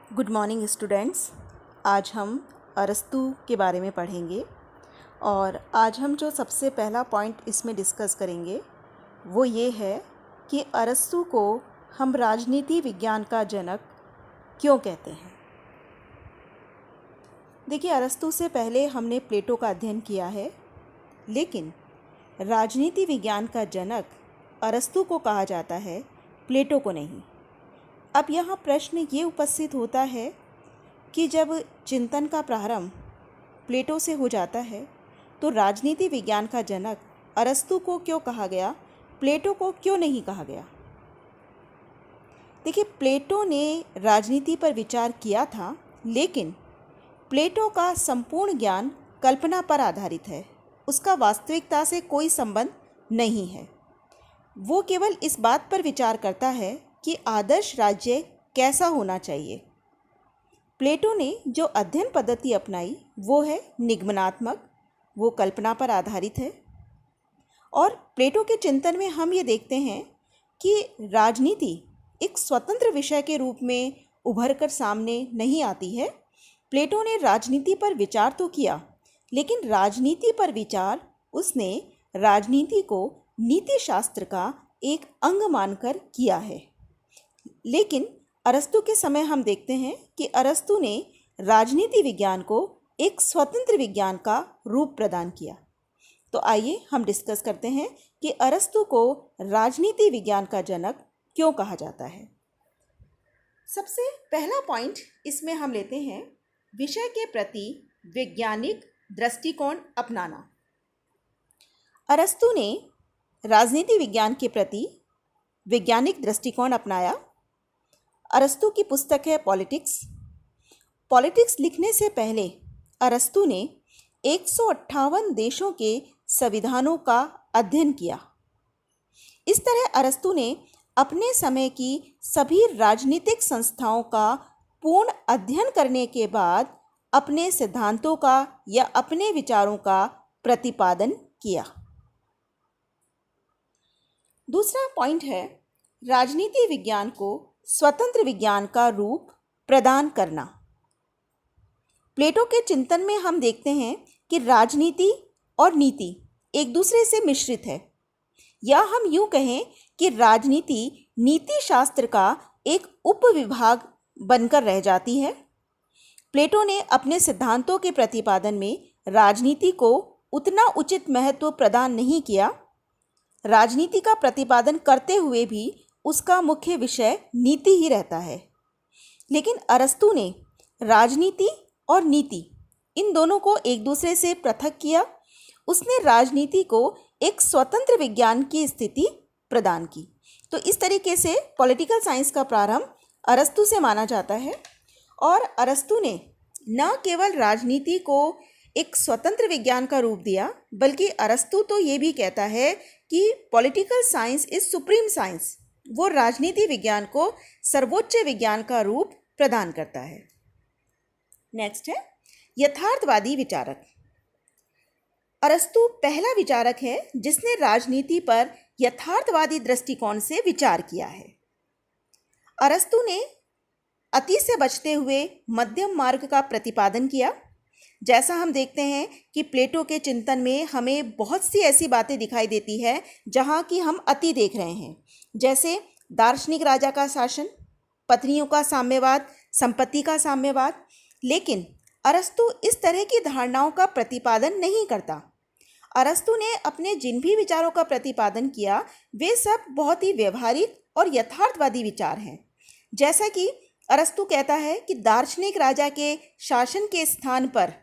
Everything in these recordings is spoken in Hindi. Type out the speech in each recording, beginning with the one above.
Good morning students. आज हम अरस्तू के बारे में पढ़ेंगे और आज हम जो सबसे पहला पॉइंट इसमें डिस्कस करेंगे वो ये है कि अरस्तू को हम राजनीति विज्ञान का जनक क्यों कहते हैं। देखिए, अरस्तू से पहले हमने प्लेटो का अध्ययन किया है, लेकिन राजनीति विज्ञान का जनक अरस्तू को कहा जाता है, प्लेटो को नहीं। अब यहाँ प्रश्न ये उपस्थित होता है कि जब चिंतन का प्रारंभ प्लेटो से हो जाता है तो राजनीति विज्ञान का जनक अरस्तू को क्यों कहा गया, प्लेटो को क्यों नहीं कहा गया। देखिए, प्लेटो ने राजनीति पर विचार किया था, लेकिन प्लेटो का संपूर्ण ज्ञान कल्पना पर आधारित है, उसका वास्तविकता से कोई संबंध नहीं है। वो केवल इस बात पर विचार करता है कि आदर्श राज्य कैसा होना चाहिए। प्लेटो ने जो अध्ययन पद्धति अपनाई वो है निगमनात्मक, वो कल्पना पर आधारित है। और प्लेटो के चिंतन में हम ये देखते हैं कि राजनीति एक स्वतंत्र विषय के रूप में उभर कर सामने नहीं आती है। प्लेटो ने राजनीति पर विचार तो किया, लेकिन राजनीति पर विचार उसने राजनीति को नीति शास्त्र का एक अंग मानकर किया है। लेकिन अरस्तू के समय हम देखते हैं कि अरस्तू ने राजनीति विज्ञान को एक स्वतंत्र विज्ञान का रूप प्रदान किया। तो आइए हम डिस्कस करते हैं कि अरस्तू को राजनीति विज्ञान का जनक क्यों कहा जाता है। सबसे पहला पॉइंट इसमें हम लेते हैं विषय के प्रति वैज्ञानिक दृष्टिकोण अपनाना। अरस्तू ने राजनीति विज्ञान के प्रति वैज्ञानिक दृष्टिकोण अपनाया। अरस्तू की पुस्तक है पॉलिटिक्स। पॉलिटिक्स लिखने से पहले अरस्तू ने 158 देशों के संविधानों का अध्ययन किया। इस तरह अरस्तू ने अपने समय की सभी राजनीतिक संस्थाओं का पूर्ण अध्ययन करने के बाद अपने सिद्धांतों का या अपने विचारों का प्रतिपादन किया। दूसरा पॉइंट है राजनीति विज्ञान को स्वतंत्र विज्ञान का रूप प्रदान करना। प्लेटो के चिंतन में हम देखते हैं कि राजनीति और नीति एक दूसरे से मिश्रित है, या हम यूं कहें कि राजनीति नीति शास्त्र का एक उपविभाग बनकर रह जाती है। प्लेटो ने अपने सिद्धांतों के प्रतिपादन में राजनीति को उतना उचित महत्व प्रदान नहीं किया। राजनीति का प्रतिपादन करते हुए भी उसका मुख्य विषय नीति ही रहता है। लेकिन अरस्तू ने राजनीति और नीति इन दोनों को एक दूसरे से पृथक किया। उसने राजनीति को एक स्वतंत्र विज्ञान की स्थिति प्रदान की। तो इस तरीके से पॉलिटिकल साइंस का प्रारंभ अरस्तू से माना जाता है। और अरस्तू ने न केवल राजनीति को एक स्वतंत्र विज्ञान का रूप दिया, बल्कि अरस्तू तो ये भी कहता है कि political science is supreme science. वो राजनीति विज्ञान को सर्वोच्च विज्ञान का रूप प्रदान करता है। नेक्स्ट है यथार्थवादी विचारक। अरस्तू पहला विचारक है जिसने राजनीति पर यथार्थवादी दृष्टिकोण से विचार किया है। अरस्तू ने अति से बचते हुए मध्यम मार्ग का प्रतिपादन किया। जैसा हम देखते हैं कि प्लेटो के चिंतन में हमें बहुत सी ऐसी बातें दिखाई देती है जहाँ की हम अति देख रहे हैं, जैसे दार्शनिक राजा का शासन, पत्नियों का साम्यवाद, संपत्ति का साम्यवाद। लेकिन अरस्तू इस तरह की धारणाओं का प्रतिपादन नहीं करता। अरस्तू ने अपने जिन भी विचारों का प्रतिपादन किया वे सब बहुत ही व्यवहारिक और यथार्थवादी विचार हैं। जैसा कि अरस्तू कहता है कि दार्शनिक राजा के शासन के स्थान पर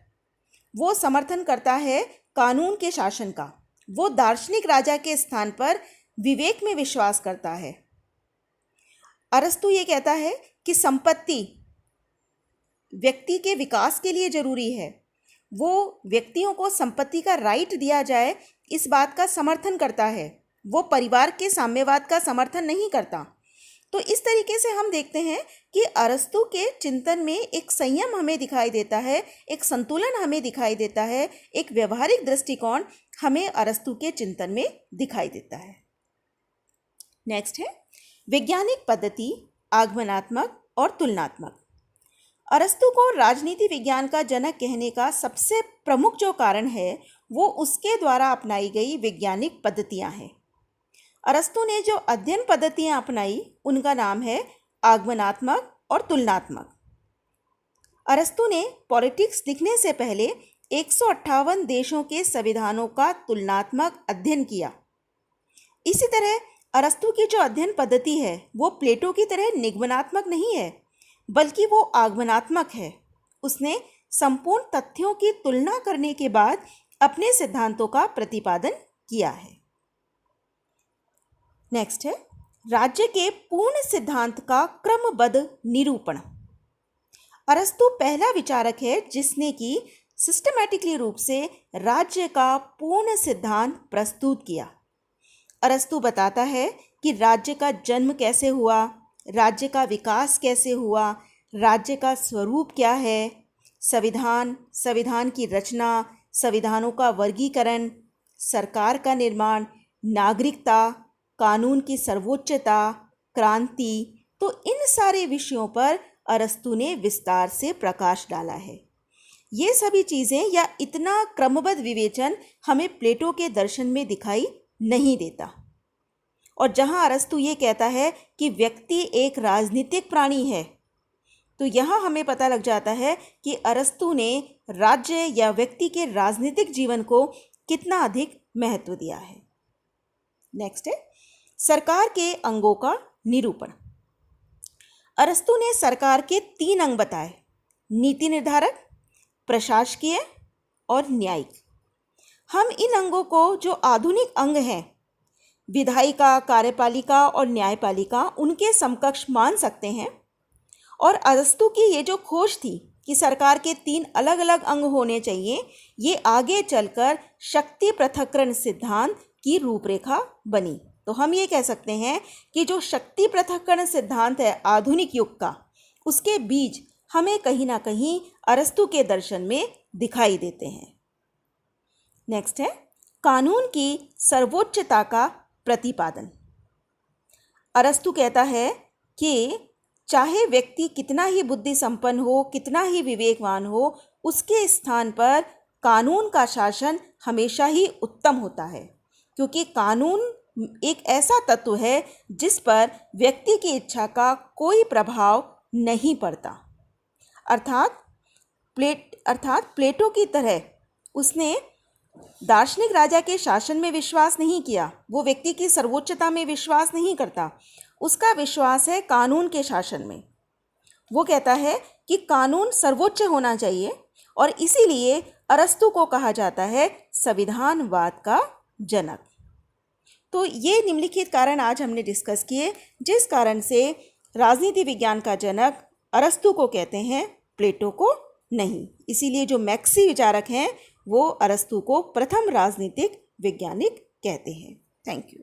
वो समर्थन करता है कानून के शासन का। वो दार्शनिक राजा के स्थान पर विवेक में विश्वास करता है। अरस्तू ये कहता है कि संपत्ति व्यक्ति के विकास के लिए जरूरी है। वो व्यक्तियों को संपत्ति का राइट दिया जाए, इस बात का समर्थन करता है। वो परिवार के साम्यवाद का समर्थन नहीं करता। तो इस तरीके से हम देखते हैं कि अरस्तू के चिंतन में एक संयम हमें दिखाई देता है, एक संतुलन हमें दिखाई देता है, एक व्यवहारिक दृष्टिकोण हमें अरस्तू के चिंतन में दिखाई देता है। नेक्स्ट है वैज्ञानिक पद्धति आगमनात्मक और तुलनात्मक। अरस्तु को राजनीति विज्ञान का जनक कहने का सबसे प्रमुख जो कारण है वो उसके द्वारा अपनाई गई वैज्ञानिक पद्धतियां हैं। अरस्तु ने जो अध्ययन पद्धतियां अपनाई उनका नाम है आगमनात्मक और तुलनात्मक। अरस्तु ने पॉलिटिक्स लिखने से पहले 158 देशों के संविधानों का तुलनात्मक अध्ययन किया। इसी तरह अरस्तु की जो अध्ययन पद्धति है वो प्लेटो की तरह निगमनात्मक नहीं है, बल्कि वो आगमनात्मक है। उसने संपूर्ण तथ्यों की तुलना करने के बाद अपने सिद्धांतों का प्रतिपादन किया है। नेक्स्ट है राज्य के पूर्ण सिद्धांत का क्रमबद्ध निरूपण। अरस्तु पहला विचारक है जिसने कि सिस्टमैटिकली रूप से राज्य का पूर्ण सिद्धांत प्रस्तुत किया। अरस्तु बताता है कि राज्य का जन्म कैसे हुआ, राज्य का विकास कैसे हुआ, राज्य का स्वरूप क्या है, संविधान की रचना, संविधानों का वर्गीकरण, सरकार का निर्माण, नागरिकता, कानून की सर्वोच्चता, क्रांति। तो इन सारे विषयों पर अरस्तु ने विस्तार से प्रकाश डाला है। ये सभी चीज़ें या इतना क्रमबद्ध विवेचन हमें प्लेटो के दर्शन में दिखाई नहीं देता। और जहाँ अरस्तु ये कहता है कि व्यक्ति एक राजनीतिक प्राणी है, तो यहाँ हमें पता लग जाता है कि अरस्तु ने राज्य या व्यक्ति के राजनीतिक जीवन को कितना अधिक महत्व दिया है। नेक्स्ट है सरकार के अंगों का निरूपण। अरस्तु ने सरकार के 3 अंग बताए: नीति निर्धारक, प्रशासकीय और न्यायिक। हम इन अंगों को, जो आधुनिक अंग हैं, विधायिका, कार्यपालिका और न्यायपालिका, उनके समकक्ष मान सकते हैं। और अरस्तु की ये जो खोज थी कि सरकार के 3 अलग अलग अंग होने चाहिए, ये आगे चलकर शक्ति पृथक्करण सिद्धांत की रूपरेखा बनी। तो हम ये कह सकते हैं कि जो शक्ति पृथक्करण सिद्धांत है आधुनिक युग का, उसके बीज हमें कहीं ना कहीं अरस्तु के दर्शन में दिखाई देते हैं। नेक्स्ट है कानून की सर्वोच्चता का प्रतिपादन। अरस्तु कहता है कि चाहे व्यक्ति कितना ही बुद्धि संपन्न हो, कितना ही विवेकवान हो, उसके स्थान पर कानून का शासन हमेशा ही उत्तम होता है, क्योंकि कानून एक ऐसा तत्व है जिस पर व्यक्ति की इच्छा का कोई प्रभाव नहीं पड़ता। अर्थात प्लेटो की तरह उसने दार्शनिक राजा के शासन में विश्वास नहीं किया, वो व्यक्ति की सर्वोच्चता में विश्वास नहीं करता, उसका विश्वास है कानून के शासन में। वो कहता है कि कानून सर्वोच्च होना चाहिए और इसीलिए अरस्तु को कहा जाता है संविधानवाद का जनक। तो ये निम्नलिखित कारण आज हमने डिस्कस किए जिस कारण से राजनीति विज्ञान का जनक अरस्तु को कहते हैं, प्लेटो को नहीं। इसीलिए जो मैक्सी विचारक हैं वो अरस्तु को प्रथम राजनीतिक वैज्ञानिक कहते हैं। Thank you.